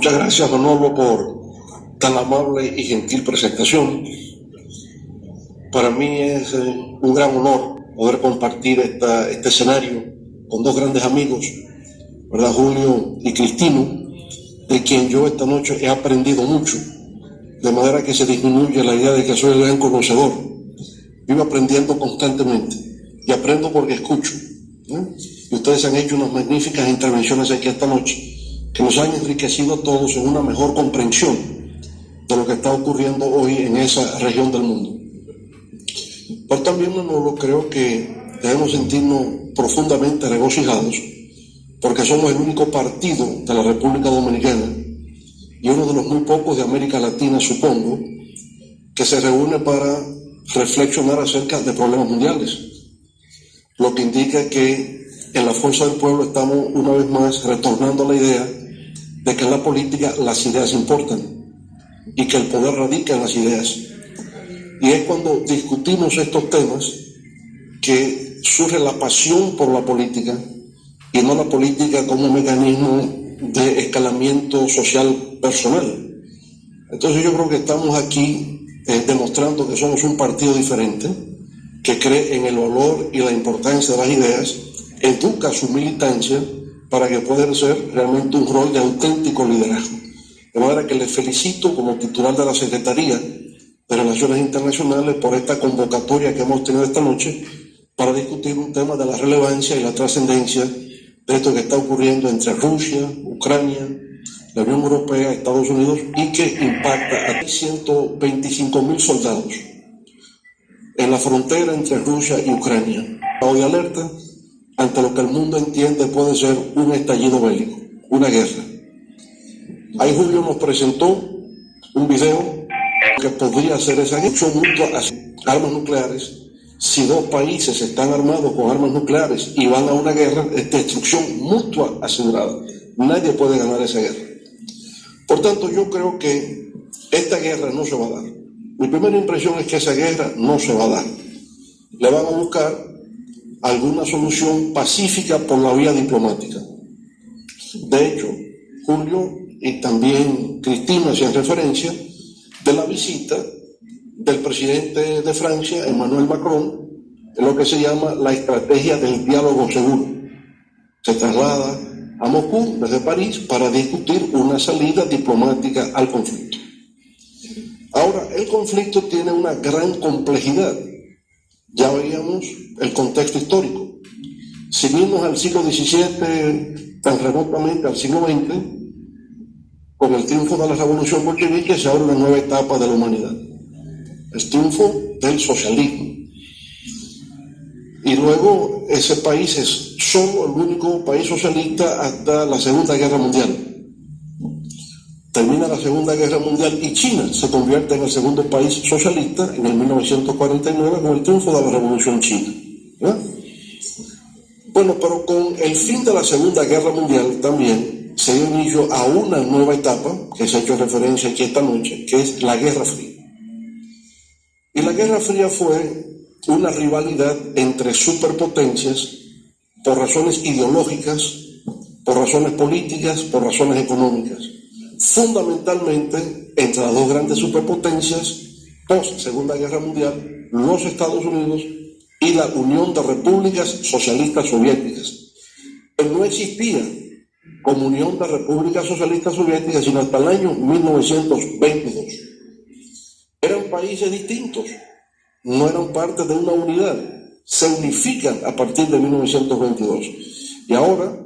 Muchas gracias, Manolo, por tan amable y gentil presentación. Para mí es un gran honor poder compartir este escenario con dos grandes amigos, ¿verdad? Julio y Cristino, de quien yo esta noche he aprendido mucho, de manera que se disminuye la idea de que soy el gran conocedor. Vivo aprendiendo constantemente y aprendo porque escucho, ¿no? Y ustedes han hecho unas magníficas intervenciones aquí esta noche que nos han enriquecido a todos en una mejor comprensión de lo que está ocurriendo hoy en esa región del mundo. Pero también, Manolo, creo que debemos sentirnos profundamente regocijados porque somos el único partido de la República Dominicana y uno de los muy pocos de América Latina, supongo, que se reúne para reflexionar acerca de problemas mundiales, lo que indica que en la Fuerza del Pueblo estamos una vez más retornando a la idea de que en la política las ideas importan y que el poder radica en las ideas. Y es cuando discutimos estos temas que surge la pasión por la política y no la política como un mecanismo de escalamiento social personal. Entonces yo creo que estamos aquí demostrando que somos un partido diferente, que cree en el valor y la importancia de las ideas, educa su militancia para que pueda ejercer realmente un rol de auténtico liderazgo. De manera que les felicito como titular de la Secretaría de Relaciones Internacionales por esta convocatoria que hemos tenido esta noche para discutir un tema de la relevancia y la trascendencia de esto que está ocurriendo entre Rusia, Ucrania, la Unión Europea, Estados Unidos y que impacta a 125.000 soldados en la frontera entre Rusia y Ucrania. Hoy alerta ante lo que el mundo entiende puede ser un estallido bélico, una guerra. Ahí Julio nos presentó un video que podría ser esa guerra mutua hacia armas nucleares. Si dos países están armados con armas nucleares y van a una guerra, es destrucción mutua asegurada. Nadie puede ganar esa guerra. Por tanto, yo creo que esta guerra no se va a dar. Mi primera impresión es que esa guerra no se va a dar. Le van a buscar alguna solución pacífica por la vía diplomática. De hecho, Julio y también Cristina hacían referencia de la visita del presidente de Francia, Emmanuel Macron, en lo que se llama la estrategia del diálogo seguro. Se traslada a Moscú desde París para discutir una salida diplomática al conflicto. Ahora, el conflicto tiene una gran complejidad. Ya veíamos el contexto histórico. Si vimos al siglo XVII tan remotamente al siglo XX, con el triunfo de la revolución bolchevique se abre una nueva etapa de la humanidad. El triunfo del socialismo. Y luego ese país es solo el único país socialista hasta la Segunda Guerra Mundial. Termina la Segunda Guerra Mundial y China se convierte en el segundo país socialista en el 1949 con el triunfo de la Revolución China. ¿Verdad? Bueno, pero con el fin de la Segunda Guerra Mundial también se dio inicio a una nueva etapa, que se ha hecho referencia aquí esta noche, que es la Guerra Fría. Y la Guerra Fría fue una rivalidad entre superpotencias por razones ideológicas, por razones políticas, por razones económicas. Fundamentalmente entre las dos grandes superpotencias post Segunda Guerra Mundial, los Estados Unidos y la Unión de Repúblicas Socialistas Soviéticas. Pero no existía como Unión de Repúblicas Socialistas Soviéticas sino hasta el año 1922. Eran países distintos, no eran parte de una unidad, se unifican a partir de 1922. Y ahora,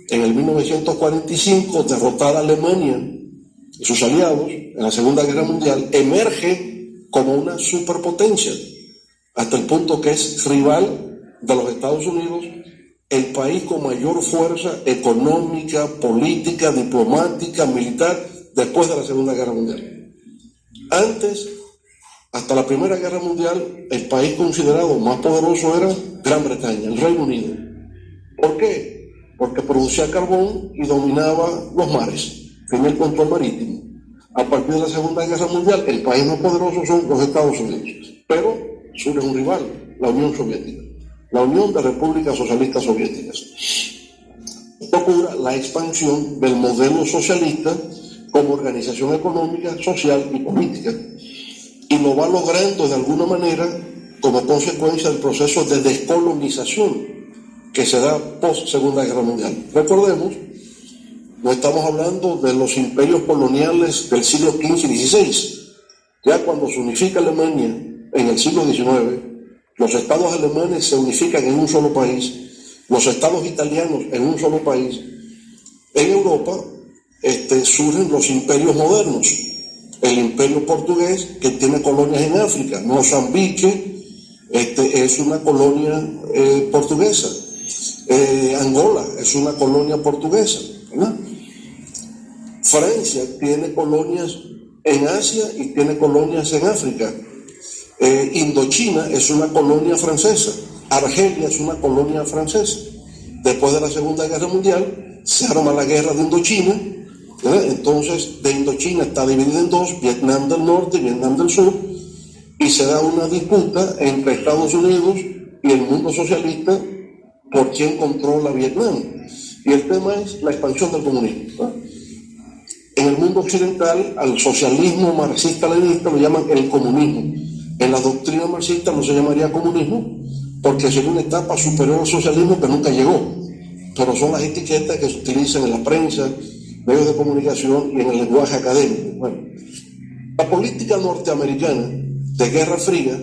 en el 1945, derrotada Alemania y sus aliados en la Segunda Guerra Mundial, emerge como una superpotencia, hasta el punto que es rival de los Estados Unidos, el país con mayor fuerza económica, política, diplomática, militar, después de la Segunda Guerra Mundial. Antes, hasta la Primera Guerra Mundial, el país considerado más poderoso era Gran Bretaña, el Reino Unido. ¿Por qué? Porque producía carbón y dominaba los mares, tenía el control marítimo. A partir de la Segunda Guerra Mundial, el país más poderoso son los Estados Unidos. Pero surge un rival, la Unión Soviética, la Unión de Repúblicas Socialistas Soviéticas. Procura la expansión del modelo socialista como organización económica, social y política, y lo va logrando de alguna manera como consecuencia del proceso de descolonización que se da post Segunda Guerra Mundial. Recordemos, no estamos hablando de los imperios coloniales del siglo XV y XVI. Ya cuando se unifica Alemania en el siglo XIX, los estados alemanes se unifican en un solo país, los estados italianos en un solo país. En Europa surgen los imperios modernos. El imperio portugués, que tiene colonias en África. Mozambique es una colonia portuguesa. Angola es una colonia portuguesa, ¿verdad? Francia tiene colonias en Asia y tiene colonias en África. Indochina es una colonia francesa. Argelia es una colonia francesa. Después de la Segunda Guerra Mundial se arma la guerra de Indochina, ¿verdad? Entonces de Indochina está dividida en dos, Vietnam del Norte y Vietnam del Sur, y se da una disputa entre Estados Unidos y el mundo socialista por quién controla Vietnam. Y el tema es la expansión del comunismo, ¿verdad? En el mundo occidental, al socialismo marxista-leninista lo llaman el comunismo. En la doctrina marxista no se llamaría comunismo, porque sería una etapa superior al socialismo que nunca llegó. Pero son las etiquetas que se utilizan en la prensa, medios de comunicación y en el lenguaje académico. Bueno, la política norteamericana de Guerra Fría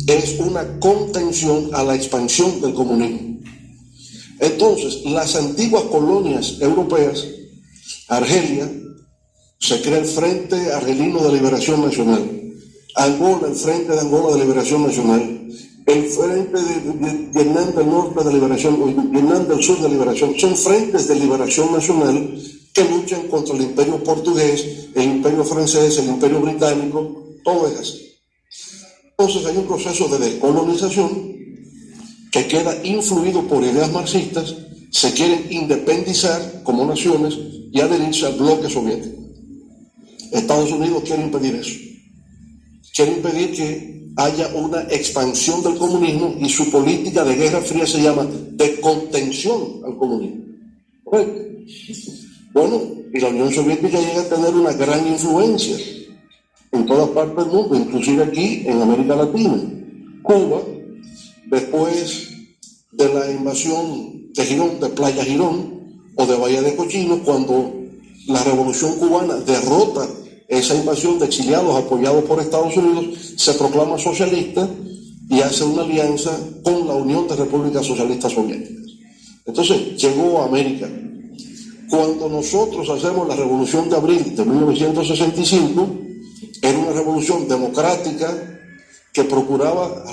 es una contención a la expansión del comunismo. Entonces, las antiguas colonias europeas, Argelia, se crea el Frente Argelino de Liberación Nacional. Angola, el Frente de Angola de Liberación Nacional. El Frente de Vietnam del Norte de Liberación, o Vietnam del Sur de Liberación. Son frentes de liberación nacional que luchan contra el imperio portugués, el imperio francés, el imperio británico, todo es así. Entonces hay un proceso de descolonización que queda influido por ideas marxistas, se quieren independizar como naciones y adherirse al bloque soviético. Estados Unidos quiere impedir eso. Quiere impedir que haya una expansión del comunismo y su política de Guerra Fría se llama de contención al comunismo. ¿Correcto? Bueno, y la Unión Soviética llega a tener una gran influencia en todas partes del mundo, inclusive aquí en América Latina. Cuba, después de la invasión de Girón, de Playa Girón o de Bahía de Cochinos, cuando la Revolución Cubana derrota esa invasión de exiliados apoyados por Estados Unidos, se proclama socialista y hace una alianza con la Unión de Repúblicas Socialistas Soviéticas. Entonces llegó a América. Cuando nosotros hacemos la Revolución de Abril de 1965, era una revolución democrática que procuraba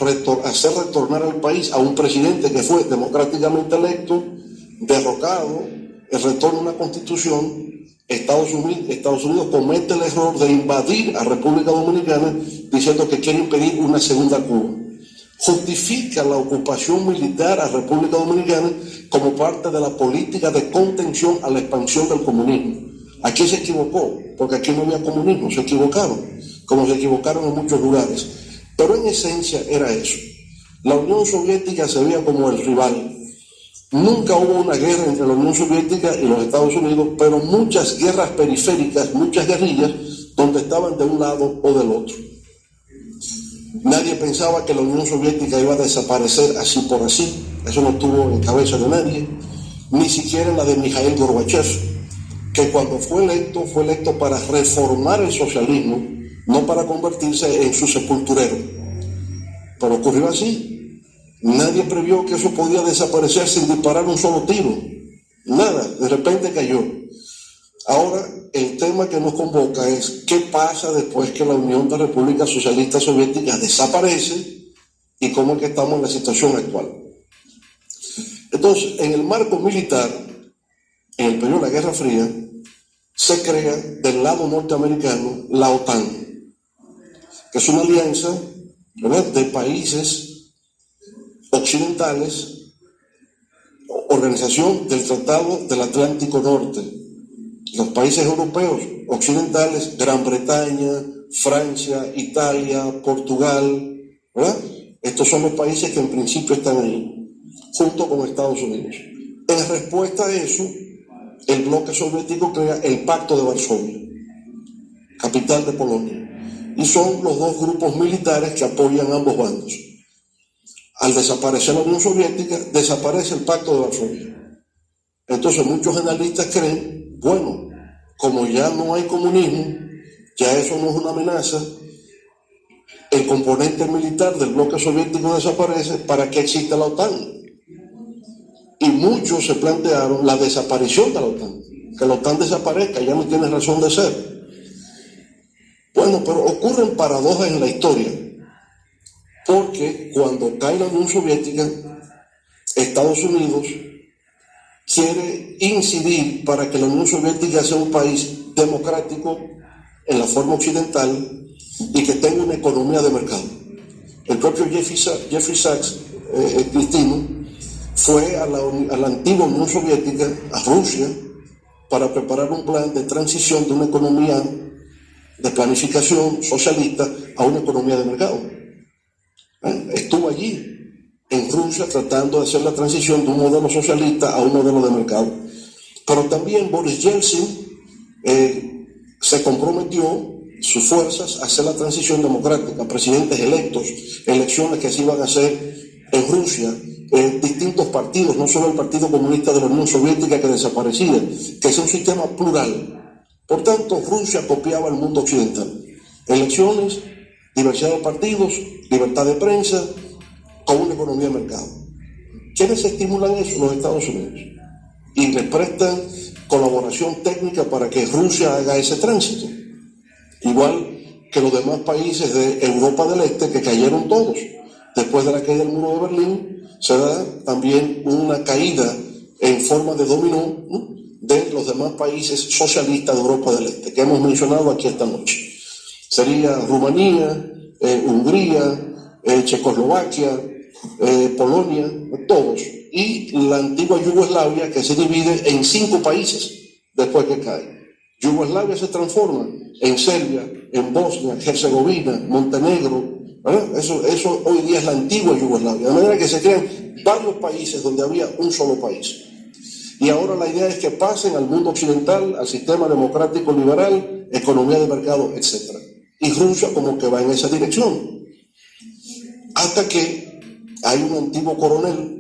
hacer retornar al país a un presidente que fue democráticamente electo, derrocado, el retorno a una constitución. Estados Unidos comete el error de invadir a República Dominicana diciendo que quiere impedir una segunda Cuba. Justifica la ocupación militar a República Dominicana como parte de la política de contención a la expansión del comunismo. Aquí se equivocó, porque aquí no había comunismo, se equivocaron, como se equivocaron en muchos lugares. Pero en esencia era eso. La Unión Soviética se veía como el rival. Nunca hubo una guerra entre la Unión Soviética y los Estados Unidos, pero muchas guerras periféricas, muchas guerrillas, donde estaban de un lado o del otro. Nadie pensaba que la Unión Soviética iba a desaparecer así por así. Eso no estuvo en cabeza de nadie, ni siquiera en la de Mikhail Gorbachev, que cuando fue electo para reformar el socialismo, no para convertirse en su sepulturero. Pero ocurrió así. Nadie previó que eso podía desaparecer sin disparar un solo tiro. Nada, de repente cayó. Ahora, el tema que nos convoca es qué pasa después que la Unión de Repúblicas Socialistas Soviéticas desaparece y cómo es que estamos en la situación actual. Entonces, en el marco militar, en el periodo de la Guerra Fría, se crea del lado norteamericano la OTAN, que es una alianza, ¿verdad?, de países occidentales, organización del Tratado del Atlántico Norte. Los países europeos occidentales, Gran Bretaña, Francia, Italia, Portugal, ¿verdad? Estos son los países que en principio están ahí, junto con Estados Unidos. En respuesta a eso, el bloque soviético crea el Pacto de Varsovia. capital de Polonia. Y son los dos grupos militares que apoyan ambos bandos. Al desaparecer la Unión Soviética, desaparece el Pacto de Varsovia. Entonces muchos analistas creen, bueno, como ya no hay comunismo, ya eso no es una amenaza, el componente militar del bloque soviético desaparece, ¿para qué existe la OTAN? Y muchos se plantearon la desaparición de la OTAN, que la OTAN desaparezca, ya no tiene razón de ser. Bueno, pero ocurren paradojas en la historia, porque cuando cae la Unión Soviética, Estados Unidos quiere incidir para que la Unión Soviética sea un país democrático en la forma occidental y que tenga una economía de mercado. El propio Jeffrey Sachs, Cristino, fue a la antigua Unión Soviética, a Rusia, para preparar un plan de transición de una economía de planificación socialista a una economía de mercado. Estuvo allí en Rusia tratando de hacer la transición de un modelo socialista a un modelo de mercado. Pero también Boris Yeltsin se comprometió sus fuerzas a hacer la transición democrática, presidentes electos, elecciones que se iban a hacer en Rusia, distintos partidos, no solo el Partido Comunista de la Unión Soviética que desaparecía, que sea un sistema plural. Por tanto, Rusia copiaba el mundo occidental. Elecciones, diversidad de partidos, libertad de prensa, con una economía de mercado. ¿Quiénes estimulan eso? Los Estados Unidos. Y les prestan colaboración técnica para que Rusia haga ese tránsito. Igual que los demás países de Europa del Este, que cayeron todos. Después de la caída del muro de Berlín, se da también una caída en forma de dominó, ¿no?, de los demás países socialistas de Europa del Este, que hemos mencionado aquí esta noche. Sería Rumanía, Hungría, Checoslovaquia, Polonia, todos. Y la antigua Yugoslavia, que se divide en 5 países después que cae. Yugoslavia se transforma en Serbia, en Bosnia, Herzegovina, Montenegro, ¿verdad? Eso hoy día es la antigua Yugoslavia. De manera que se crean varios países donde había un solo país. Y ahora la idea es que pasen al mundo occidental, al sistema democrático liberal, economía de mercado, etc. Y Rusia como que va en esa dirección. Hasta que hay un antiguo coronel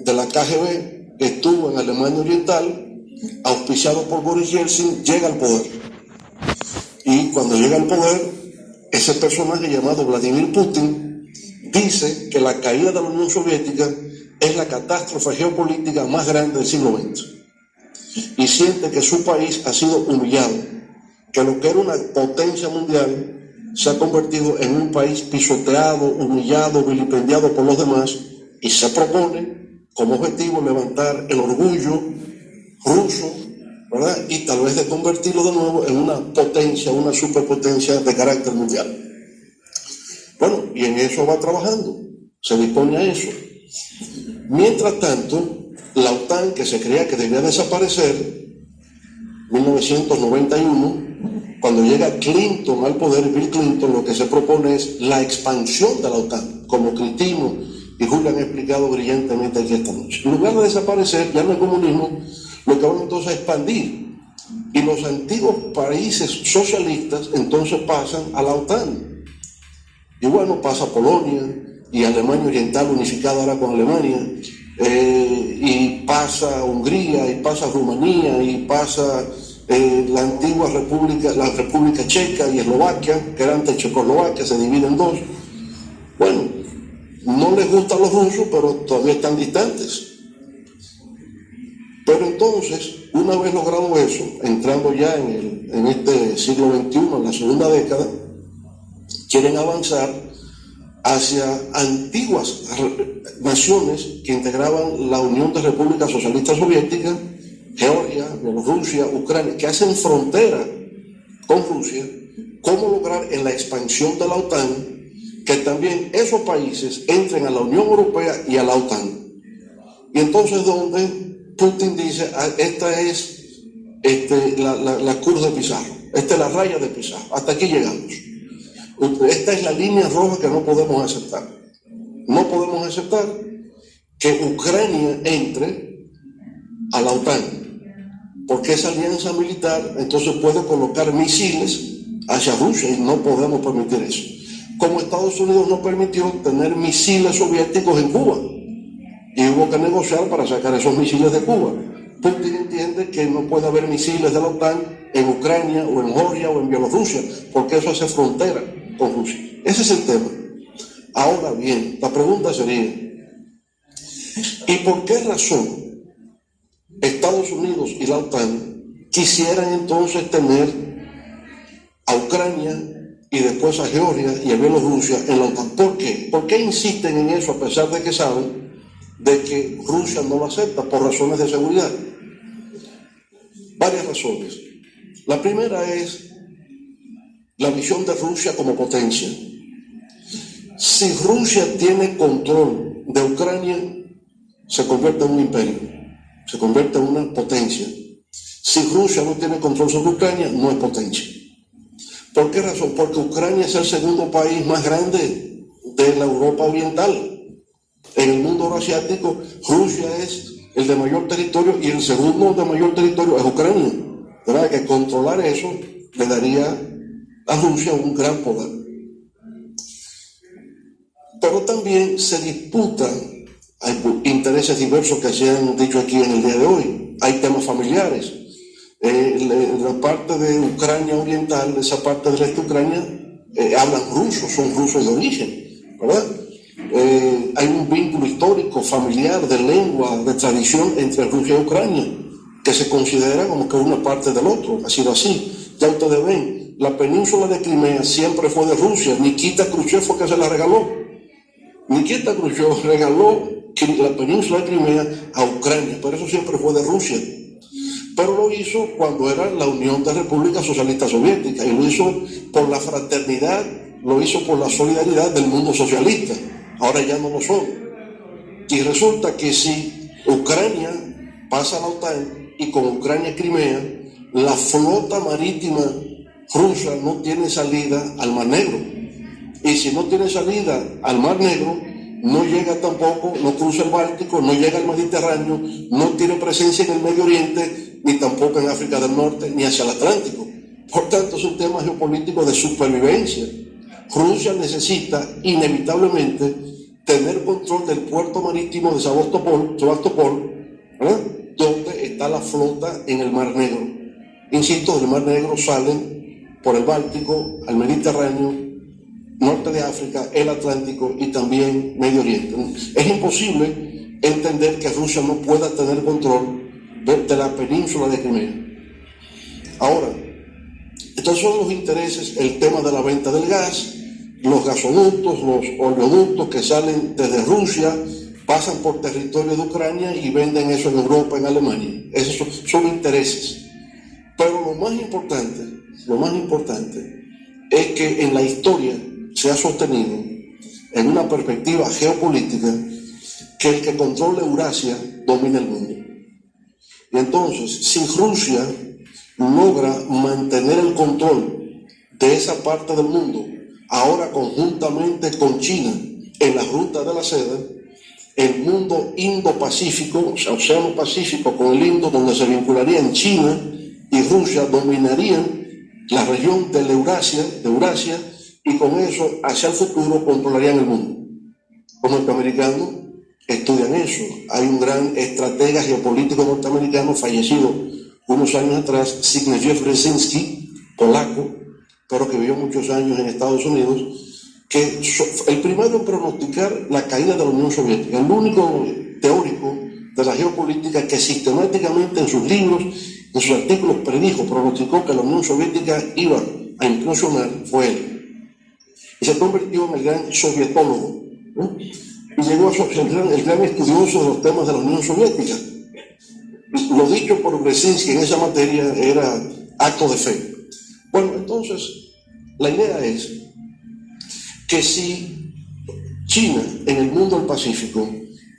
de la KGB que estuvo en Alemania Oriental, auspiciado por Boris Yeltsin, llega al poder. Y cuando llega al poder, ese personaje llamado Vladimir Putin dice que la caída de la Unión Soviética es la catástrofe geopolítica más grande del siglo XX. Y siente que su país ha sido humillado, que lo que era una potencia mundial se ha convertido en un país pisoteado, humillado, vilipendiado por los demás, y se propone como objetivo levantar el orgullo ruso, ¿verdad?, y tal vez de convertirlo de nuevo en una potencia, una superpotencia de carácter mundial. Bueno, y en eso va trabajando, se dispone a eso. Mientras tanto, la OTAN, que se creía que debía desaparecer, 1991, cuando llega Clinton al poder, Bill Clinton, lo que se propone es la expansión de la OTAN, como Cristino y Julio han explicado brillantemente aquí esta noche. En lugar de desaparecer, ya no hay comunismo, lo que van entonces a expandir. Y los antiguos países socialistas entonces pasan a la OTAN. Y bueno, pasa Polonia y Alemania Oriental unificada ahora con Alemania, y pasa Hungría, y pasa Rumanía, y pasa la antigua la República Checa y Eslovaquia, que era antes Checoslovaquia, se divide en 2. Bueno, no les gustan los rusos, pero todavía están distantes. Pero entonces, una vez logrado eso, entrando ya en este siglo XXI, en la segunda década, quieren avanzar hacia antiguas naciones que integraban la Unión de Repúblicas Socialistas Soviéticas, Georgia, Bielorrusia, Ucrania, que hacen frontera con Rusia. ¿Cómo lograr en la expansión de la OTAN que también esos países entren a la Unión Europea y a la OTAN? Y entonces donde Putin dice, esta es la cruz de Pizarro, esta es la raya de Pizarro, hasta aquí llegamos. Esta es la línea roja que no podemos aceptar. No podemos aceptar que Ucrania entre a la OTAN, porque esa alianza militar entonces puede colocar misiles hacia Rusia y no podemos permitir eso. Como Estados Unidos no permitió tener misiles soviéticos en Cuba y hubo que negociar para sacar esos misiles de Cuba. Putin entiende que no puede haber misiles de la OTAN en Ucrania o en Georgia o en Bielorrusia porque eso hace frontera con Rusia. Ese es el tema. Ahora bien, la pregunta sería, ¿y por qué razón Estados Unidos y la OTAN quisieran entonces tener a Ucrania y después a Georgia y a Bielorrusia en la OTAN? ¿Por qué? ¿Por qué insisten en eso a pesar de que saben de que Rusia no lo acepta por razones de seguridad? Varias razones. La primera es la visión de Rusia como potencia. Si Rusia tiene control de Ucrania, se convierte en un imperio, se convierte en una potencia. Si Rusia no tiene control sobre Ucrania, no es potencia. ¿Por qué razón? Porque Ucrania es el segundo país más grande de la Europa Oriental. En el mundo euroasiático, Rusia es el de mayor territorio y el segundo de mayor territorio es Ucrania. ¿Verdad? Que controlar eso le daría a Rusia un gran poder. Pero también se disputan, hay intereses diversos que se han dicho aquí en el día de hoy. Hay temas familiares. La parte de Ucrania oriental, esa parte del este de Ucrania, hablan ruso, son rusos de origen, ¿verdad? Hay un vínculo histórico, familiar, de lengua, de tradición entre Rusia y Ucrania, que se considera como que una parte del otro, ha sido así. Ya ustedes ven, la península de Crimea siempre fue de Rusia, Nikita Khrushchev fue que se la regaló. Nikita Khrushchev regaló la península de Crimea a Ucrania, pero eso siempre fue de Rusia. Pero lo hizo cuando era la Unión de Repúblicas Socialistas Soviéticas, y lo hizo por la fraternidad, lo hizo por la solidaridad del mundo socialista. Ahora ya no lo son. Y resulta que si Ucrania pasa a la OTAN y con Ucrania y Crimea, la flota marítima rusa no tiene salida al Mar Negro. Y si no tiene salida al Mar Negro, no llega tampoco, no cruza el Báltico, no llega al Mediterráneo, no tiene presencia en el Medio Oriente, ni tampoco en África del Norte, ni hacia el Atlántico. Por tanto, es un tema geopolítico de supervivencia. Rusia necesita inevitablemente tener control del puerto marítimo de Sebastopol, ¿verdad? Donde está la flota en el Mar Negro. Insisto, del Mar Negro salen por el Báltico al Mediterráneo, norte de África, el Atlántico y también Medio Oriente. Es imposible entender que Rusia no pueda tener control de la península de Crimea. Ahora, estos son los intereses, el tema de la venta del gas, los gasoductos, los oleoductos que salen desde Rusia, pasan por territorio de Ucrania y venden eso en Europa, en Alemania. Esos son intereses. Pero lo más importante es que en la historia se ha sostenido, en una perspectiva geopolítica, que el que controle Eurasia domina el mundo. Y entonces, si Rusia logra mantener el control de esa parte del mundo, ahora conjuntamente con China, en la ruta de la seda, el mundo Indo-Pacífico, o sea, Océano Pacífico con el Indo, donde se vincularían China y Rusia, dominarían la región de Eurasia, y con eso, hacia el futuro, controlarían el mundo. Los norteamericanos estudian eso. Hay un gran estratega geopolítico norteamericano fallecido unos años atrás, Zbigniew Brzezinski, polaco, pero que vivió muchos años en Estados Unidos, que el primero en pronosticar la caída de la Unión Soviética, el único teórico de la geopolítica que sistemáticamente en sus libros, en sus artículos pronosticó que la Unión Soviética iba a implosionar, fue él. Y se convirtió en el gran sovietólogo, ¿no? Y llegó a ser el gran estudioso de los temas de la Unión Soviética. Lo dicho por Brzezinski en esa materia era acto de fe. Bueno, entonces, la idea es que si China en el mundo del Pacífico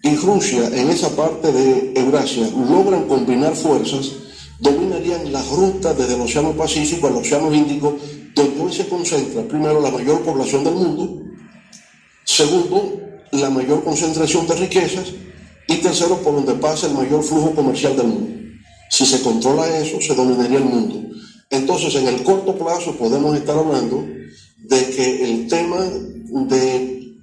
y Rusia en esa parte de Eurasia logran combinar fuerzas, dominarían las rutas desde el Océano Pacífico al Océano Índico, donde hoy se concentra, primero, la mayor población del mundo, segundo, la mayor concentración de riquezas, y tercero, por donde pasa el mayor flujo comercial del mundo. Si se controla eso, se dominaría el mundo. Entonces, en el corto plazo podemos estar hablando de que el tema de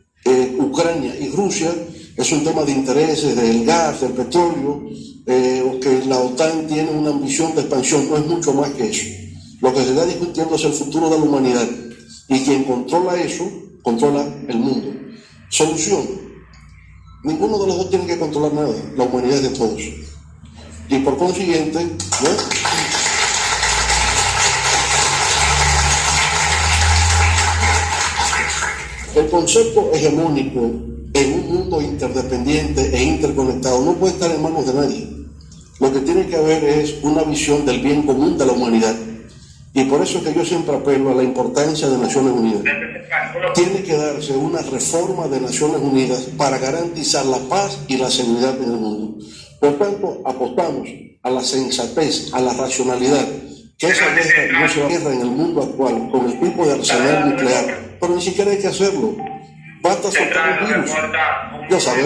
Ucrania y Rusia es un tema de intereses del gas, del petróleo, o que la OTAN tiene una ambición de expansión. No es mucho más que eso. Lo que se está discutiendo es el futuro de la humanidad, y quien controla eso, controla el mundo. Solución: ninguno de los dos tiene que controlar nada, la humanidad es de todos. Y por consiguiente, ¿no?, el concepto hegemónico en un mundo interdependiente e interconectado no puede estar en manos de nadie. Lo que tiene que haber es una visión del bien común de la humanidad. Y por eso es que yo siempre apelo a la importancia de Naciones Unidas. Tiene que darse una reforma de Naciones Unidas para garantizar la paz y la seguridad en el mundo. Por tanto, apostamos a la sensatez, a la racionalidad, que esa guerra no se va a guerra en el mundo actual con el tipo de arsenal nuclear, pero ni siquiera hay que hacerlo. Basta soltar un virus. Ya sabemos.